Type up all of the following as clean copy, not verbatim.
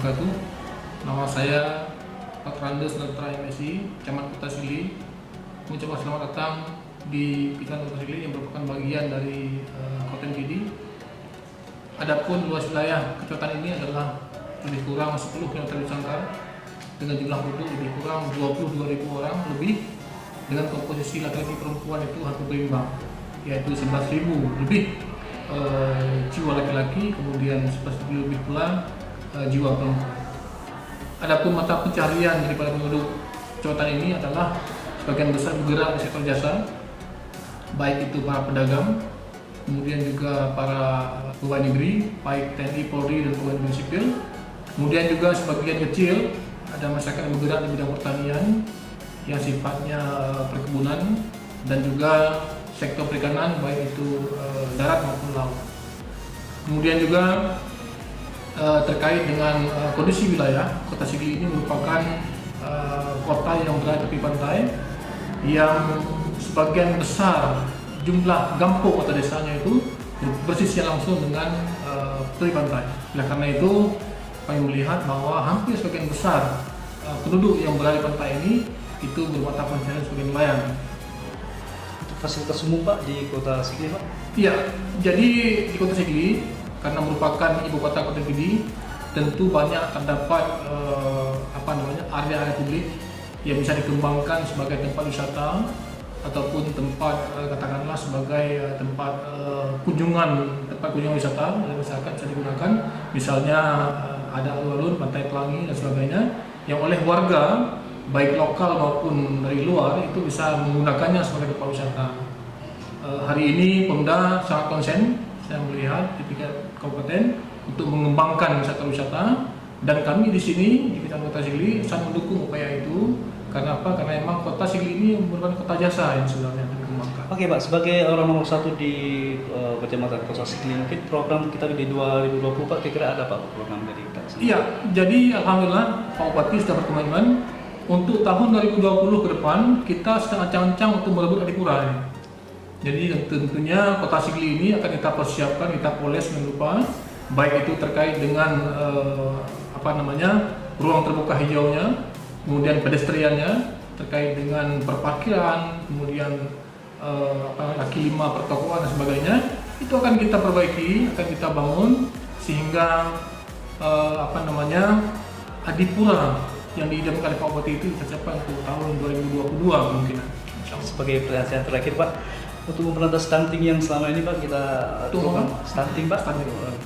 wabarakatuh. Nama saya Pak Randes Netra MSI, Camat Kota Sigli. Mengucapkan selamat datang di Pikiran Kota Sigli yang merupakan bagian dari Kota PD. Adapun luas wilayah kecamatan ini adalah lebih kurang 10 km sangkar dengan jumlah penduduk lebih kurang 22.000 orang lebih, dengan komposisi laki-laki perempuan itu hampir berimbang, yaitu 11.000 lebih jiwa laki-laki, kemudian 11.000 lebih pula jiwa perempuan. Adapun mata pencaharian daripada penduduk kecamatan ini adalah sebagian besar bergerak di sektor jasa, baik itu para pedagang, kemudian juga para pegawai negeri, baik TNI, Polri, dan pegawai negeri sipil. Kemudian juga sebagian kecil ada masyarakat yang bergerak di bidang pertanian yang sifatnya perkebunan, dan juga sektor perikanan baik itu darat maupun laut. Kemudian juga terkait dengan kondisi wilayah, Kota Sigli ini merupakan kota yang berada di tepi pantai yang sebagian besar jumlah gampung atau desanya itu bersisian langsung dengan tepi pantai. Oleh karena itu kami melihat bahwa hampir sebagian besar penduduk yang berada di pantai ini itu bermata pencaharian sebagai nelayan. Fasilitas umum Pak di Kota Sigli Pak? Iya, jadi di Kota Sigli karena merupakan ibu kota Kota Sigli, tentu banyak terdapat area-area publik yang bisa dikembangkan sebagai tempat wisata ataupun tempat katakanlah sebagai tempat kunjungan wisata yang masyarakat bisa digunakan. Misalnya ada alun-alun, pantai Pelangi dan sebagainya yang oleh warga baik lokal maupun dari luar itu bisa menggunakannya sebagai tempat wisata. Hari ini Pemda sangat konsen, saya melihat di tingkat kabupaten untuk mengembangkan wisata-wisata, dan kami di sini di Kecamatan Kota Sigli sangat mendukung upaya itu. Karena apa? Karena memang Kota Sigli ini merupakan kota jasa yang sebenarnya dikembangkan. Oke Pak, sebagai orang nomor satu di Kecamatan Kota Sigli, mungkin program kita di 2020 Pak, kira-kira ada Pak program dari kita? Iya, jadi alhamdulillah Pak Bupati sudah berkomitmen untuk tahun 2020 ke depan kita sedang ancang-ancang untuk merebut Adipura. Jadi tentunya Kota Sigli ini akan kita persiapkan, kita poles dengan rupa, baik itu terkait dengan ruang terbuka hijaunya, kemudian pedestriannya, terkait dengan perparkiran, kemudian kaki lima pertokoan dan sebagainya. Itu akan kita perbaiki, akan kita bangun sehingga Adipura yang diidamkan oleh Pak Bupati itu tercapai untuk tahun 2022 kemungkinan. Sebagai pertanyaan terakhir Pak, untuk memberantas stunting yang selama ini Pak kita stunting Pak,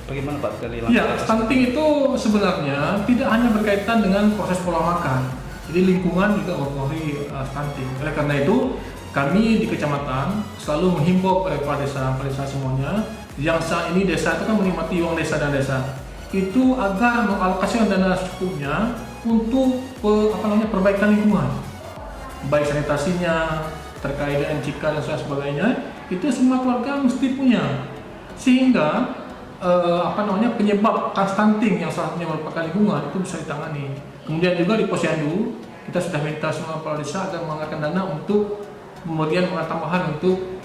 bagaimana Pak dari langkah? Ya, stunting itu sebenarnya tidak hanya berkaitan dengan proses pola makan, jadi lingkungan juga mempengaruhi stunting. Oleh karena itu kami di kecamatan selalu menghimbau kepada desa semuanya yang saat ini desa itu kan menikmati uang desa dan desa itu agar mengalokasikan dana secukupnya untuk perbaikan lingkungan, baik sanitasinya, terkait dengan MCK dan sebagainya, itu semua keluarga mesti punya, sehingga penyebab stunting yang salah satunya merupakan lingkungan itu bisa ditangani. Kemudian juga di Posyandu kita sudah minta semua kepala desa agar menganggarkan dana untuk kemudian tambahan untuk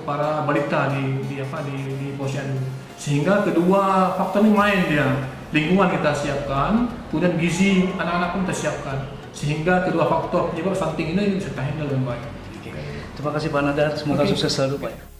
para balita di Posyandu, sehingga kedua faktor ini main dia. Lingkungan kita siapkan, kemudian gizi anak-anak pun kita siapkan, sehingga kedua faktor penyebab stunting ini bisa kita handle dengan baik. Terima kasih Pak Nadar, semoga sukses selalu Pak.